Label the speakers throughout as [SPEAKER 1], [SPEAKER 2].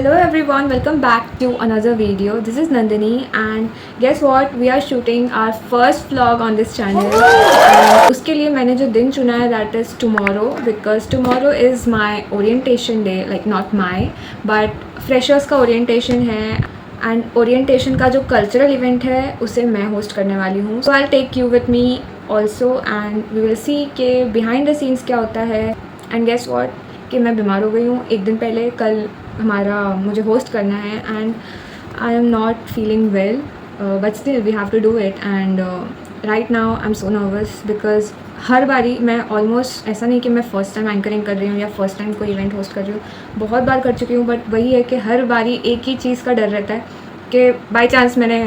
[SPEAKER 1] Hello everyone, welcome back to another video. This is Nandini and guess what? We are shooting our first vlog on this channel. And उसके लिए मैंने जो दिन चुना है that is tomorrow because tomorrow is my orientation day, like not my but freshers का orientation है and orientation का जो cultural event है उसे मैं host करने वाली हूँ. So I'll take you with me also and we will see कि behind the scenes क्या होता है. And guess what? कि मैं बीमार हो गई हूँ एक दिन पहले. कल हमारा मुझे होस्ट करना है and I am not feeling well but still we have to do it and right now I am so nervous because हर बारी मैं ऑलमोस्ट ऐसा नहीं कि मैं फ़र्स्ट टाइम एंकरिंग कर रही हूँ या फर्स्ट टाइम कोई इवेंट होस्ट कर रही हूँ, बहुत बार कर चुकी हूँ. बट वही है कि हर बारी एक ही चीज़ का डर रहता है कि बाई चांस मैंने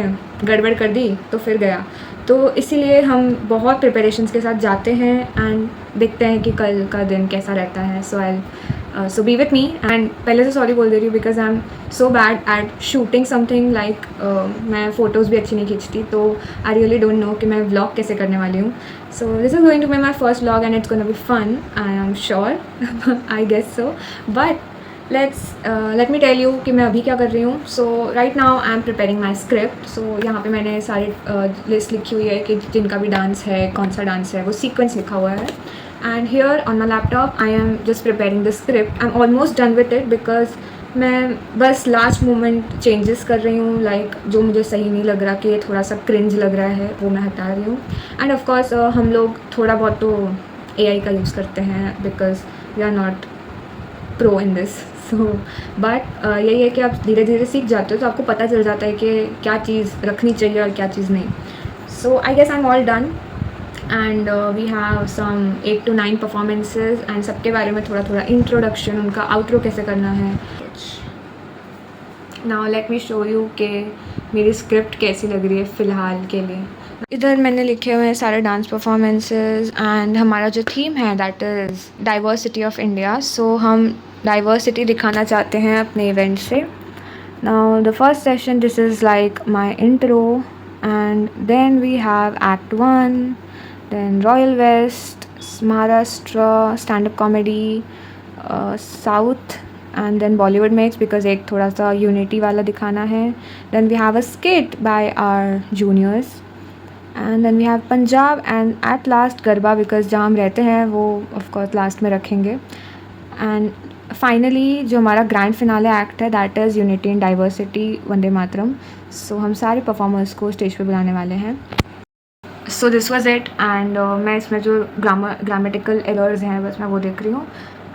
[SPEAKER 1] गड़बड़ कर दी तो फिर गया. तो इसीलिए हम बहुत प्रिपरेशंस के साथ जाते हैं एंड देखते हैं कि कल का दिन कैसा रहता है. सो बी विथ मी एंड पहले से सॉरी बोल दे रही हूँ because I am so bad at shooting something like मैं फ़ोटोज़ भी अच्छी नहीं खींचती, तो आई रियली डोंट नो कि मैं व्लॉग कैसे करने वाली हूँ. So this is going to be my first vlog and it's going to be fun, I am sure, I guess so. But let me tell you कि मैं अभी क्या कर रही हूँ. So right now I am preparing my script. So यहाँ पे मैंने सारी लिस्ट लिखी हुई है कि जिनका भी डांस है, कौन सा डांस है, वो सीक्वेंस लिखा हुआ है. And here on my laptop I am just preparing the script. I am almost done with it because मैं बस लास्ट मोमेंट चेंजेस कर रही हूँ. लाइक जो मुझे सही नहीं लग रहा कि ये थोड़ा सा क्रिंज लग रहा है वो मैं हटा रही हूँ. एंड ऑफकोर्स हम लोग थोड़ा बहुत तो AI का यूज़ करते हैं because we are not pro in this. So but यही है कि आप धीरे धीरे सीख जाते हो तो आपको पता चल जाता है कि क्या चीज़ रखनी चाहिए और क्या चीज़ नहीं. So I guess I am all done and we have some 8 to 9 performances and सबके बारे में थोड़ा थोड़ा इंट्रोडक्शन, उनका आउट्रो कैसे करना है. Now let me show you कि मेरी स्क्रिप्ट कैसी लग रही है फ़िलहाल के लिए. इधर मैंने लिखे हुए हैं सारे डांस परफॉर्मेंसेज एंड हमारा जो थीम है that is diversity of India. So हम डाइवर्सिटी दिखाना चाहते हैं अपने इवेंट से. Now the first session this is like my intro and then we have act 1, then royal west, Maharashtra, stand up comedy, south and then Bollywood mix because एक थोड़ा सा unity वाला दिखाना है. Then we have a skit by our juniors and then we have Punjab and at last garba because जहाँ हम रहते हैं वो ऑफकोर्स लास्ट में रखेंगे. एंड फाइनली जो हमारा ग्रैंड फिनाले एक्ट है that is unity and diversity, Vande Mataram. So हम सारे परफॉर्मर्स को स्टेज पे बुलाने वाले हैं. So this was it and मैं इसमें जो ग्रामेटिकल एरर्स हैं बस मैं वो देख रही हूँ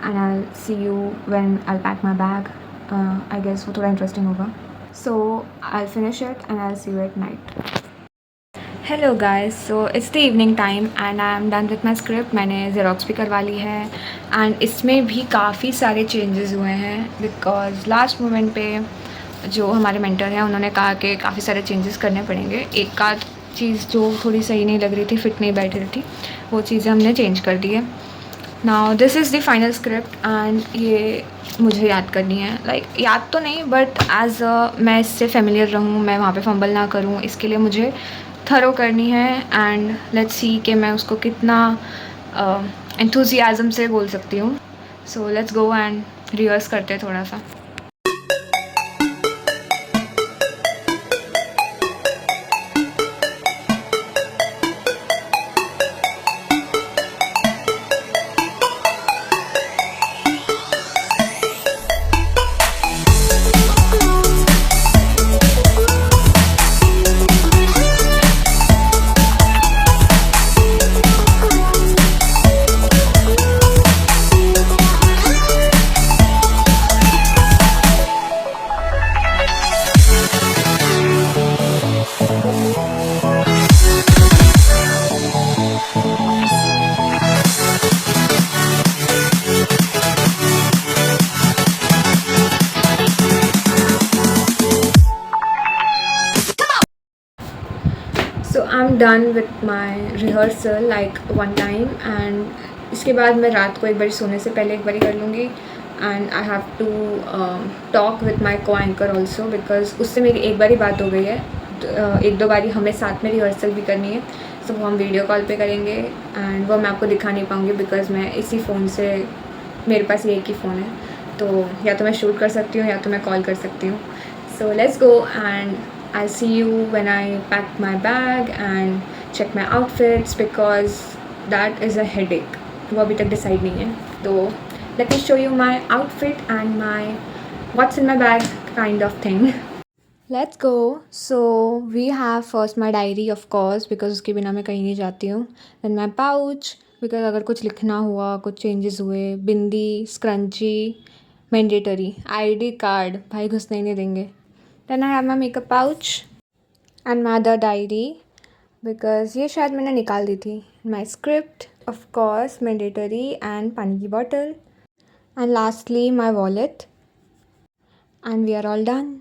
[SPEAKER 1] and I see you when I pack my bag. I guess वो थोड़ा इंटरेस्टिंग होगा. So I finish it and I see you at night. Hello guys, so it's the evening time and I am done with my script. मैंने xerox भी करवा ली है and इसमें भी काफ़ी सारे चेंजेस हुए हैं बिकॉज लास्ट मोमेंट पे जो हमारे मेंटर हैं उन्होंने कहा कि काफ़ी सारे चेंजेस करने पड़ेंगे. एक आध चीज़ जो थोड़ी सही नहीं लग रही थी, फिट नहीं बैठ रही थी, वो चीज़ें हमने चेंज कर दी है. Now this is the final script and ये मुझे याद करनी है. लाइक याद तो नहीं बट एज मैं इससे फेमिलियर रहूँ, मैं वहाँ पे फंबल ना करूँ, इसके लिए मुझे थरो करनी है. एंड लेट्स सी कि मैं उसको कितना एंथुजियाज़म से बोल सकती हूँ. So let's go and rehearse करते हैं थोड़ा सा. So I am done with my rehearsal like one time and इसके बाद मैं रात को एक बार सोने से पहले एक बारी कर लूँगी. And I have to talk with my co anchor also because उससे मेरी एक बारी बात हो गई है. एक दो बारी हमें साथ में रिहर्सल भी करनी है. सो वो हम वीडियो कॉल पे करेंगे एंड वो मैं आपको दिखा नहीं पाऊँगी बिकॉज मैं इसी फ़ोन से, मेरे पास ये एक ही फ़ोन है तो या तो मैं शूट कर सकती हूँ या तो मैं कॉल कर सकती हूँ. So let's go and I see you when I pack my bag and check my outfits because that is a headache. वो अभी तक डिसाइड नहीं है. तो let me show you my outfit and my what's in my bag kind of thing. Let's go. So we have first my diary of course because उसके बिना मैं कहीं नहीं जाती हूँ. Then my pouch because अगर कुछ लिखना हुआ, कुछ changes हुए, बिंदी, स्क्रंची, mandatory, ID card भाई घुसने ही नहीं देंगे. Then I have my makeup pouch and my other diary because ये शायद मैंने निकाल दी थी. My script of course mandatory and पानी की bottle and lastly my wallet and we are all done.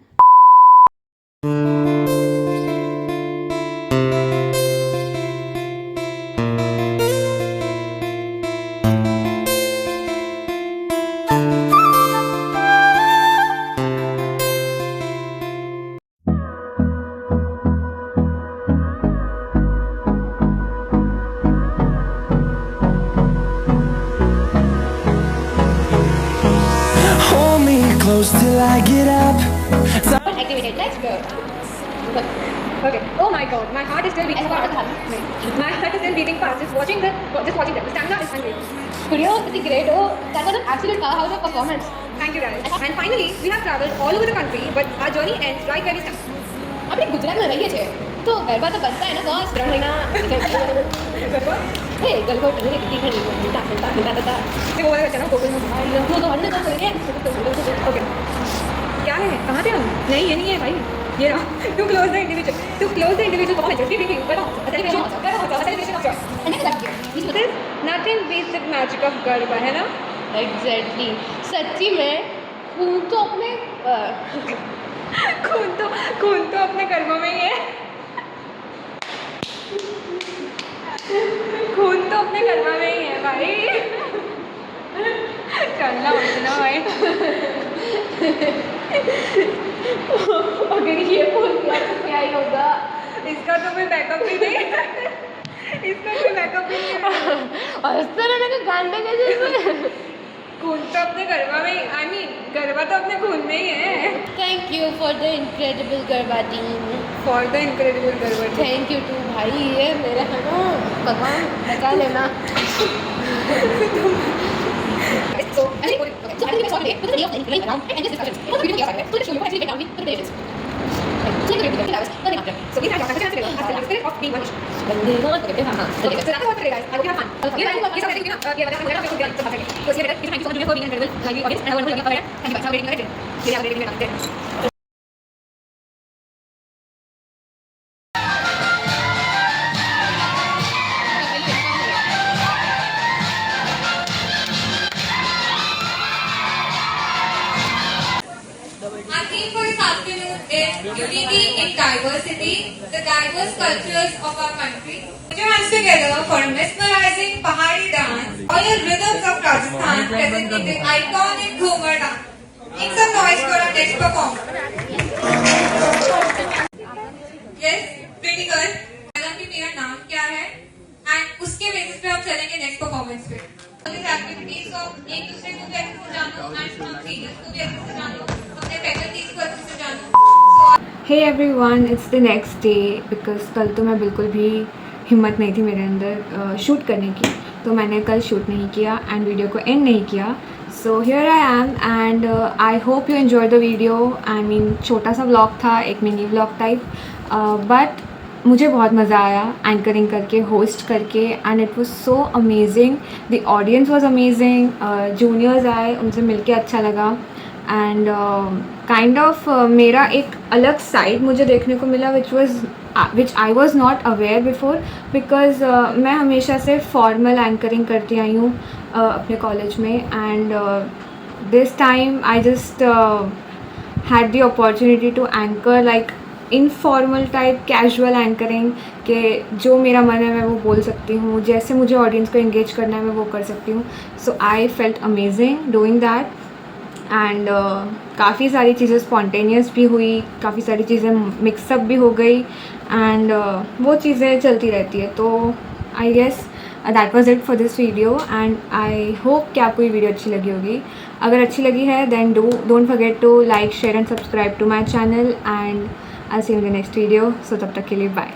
[SPEAKER 2] Hold me close till I get up.
[SPEAKER 1] Activated. Let's go. Okay. Oh my God, my heart is still beating fast. My heart is still beating fast. Just watching them. The stamina is unreal.
[SPEAKER 3] Studio is great. Oh, that was an absolute powerhouse of performance.
[SPEAKER 1] Thank you guys. And finally, we have traveled all over the country, but our journey ends right where we start.
[SPEAKER 3] આપણે ગુજરાતમાં રહીએ છીએ તો ગરબા તો બનતા એના બસ 3 મહિના હે ગરબા ટીને કિતી ખડી તા
[SPEAKER 1] से वो वाला चला कोकल में.
[SPEAKER 3] ભાઈ લોકો તો હડને તો કરે
[SPEAKER 1] ओके. क्या है? कहाँ थे हम? नहीं ये नहीं है भाई. ये रहा. To close the individual performance. बताओ. Celebration of joy.
[SPEAKER 3] અને લાગ્યો
[SPEAKER 1] This is nothing beats the magic of garba है ना?
[SPEAKER 3] एग्जैक्टली सच्ची में હું તો अपने
[SPEAKER 1] खून तो अपने गरबा में ही है. खून तो अपने गरबा में ही है भाई. चलना उठना भाई.
[SPEAKER 3] अगर ये बोल दिया तो क्या ही होगा.
[SPEAKER 1] इसका तो कोई बैकअप भी नहीं है.
[SPEAKER 3] और इस तरह के गांडे के जैसे
[SPEAKER 1] खून तो अपने गरबा में ही. आई मीन गरबा तो अपने खून में ही है.
[SPEAKER 3] Thank you for the incredible Garba team.
[SPEAKER 1] For the incredible Garba.
[SPEAKER 3] Thank you too भाई. ये मेरे है ना भगवान बचा लेना. So, I think so I think it's already put the day of the increment around and this discussion. What the video here so to show you what actually went down with the days. So the video that was nothing after. So we have got a chance to go as the spirit of being one nation. Bande mat करके हां. Okay, so that's what today guys. I hope you have fun. ये सब देखिए ना ये वाला मेरा सब ध्यान सब बात है. So ये thank you so much for being incredible live audience and I want to give you a thank you guys for being incredible. ये आप रेटिंग में डालते हैं.
[SPEAKER 4] Our theme for this afternoon is Unity in Diversity, the diverse cultures of our country. Put your hands together for mesmerizing Pahari dance, all the rhythms of Rajasthan presenting the iconic Ghumar dance. Make some noise for our next performer. Yes, pretty good. Madam की मेरा नाम क्या है? And उसके basis पे हम चलेंगे next performance पे. This activity so एक दूसरे को भी अच्छे से जानो and हम सीनियर्स को भी अच्छे से जानो. अपने फैकल्टीज को अच्छे से जानो.
[SPEAKER 1] Hey everyone, it's the next day because कल तो मैं बिल्कुल भी हिम्मत नहीं थी मेरे अंदर शूट करने की. तो मैंने कल शूट नहीं किया एंड वीडियो को एंड नहीं किया. So here I am and I hope you enjoy the video. I mean छोटा सा व्लॉग था, एक मिनी व्लॉग टाइप, बट मुझे बहुत मज़ा आया एंकरिंग करके, होस्ट करके and it was so amazing. The audience was amazing. Juniors आए, उनसे मिलके अच्छा लगा एंड काइंड ऑफ मेरा एक अलग साइड मुझे देखने को मिला which I was not aware before because मैं हमेशा से फॉर्मल एंकरिंग करती आई हूँ अपने कॉलेज में and this time I just had the opportunity to anchor like informal type casual anchoring के जो मेरा मन है मैं वो बोल सकती हूँ, जैसे मुझे ऑडियंस को एंगेज करना है मैं वो कर सकती हूँ. So I felt amazing doing that and काफ़ी सारी चीज़ें स्पॉन्टेनियस भी हुई, काफ़ी सारी चीज़ें मिक्सअप भी हो गई एंड वो चीज़ें चलती रहती है. तो I guess that was it for this video and I hope कि आपको ये वीडियो अच्छी लगी होगी. अगर अच्छी लगी है then don't forget to like share and subscribe to my channel and I see you in the next video. So तब तक के लिए बाय.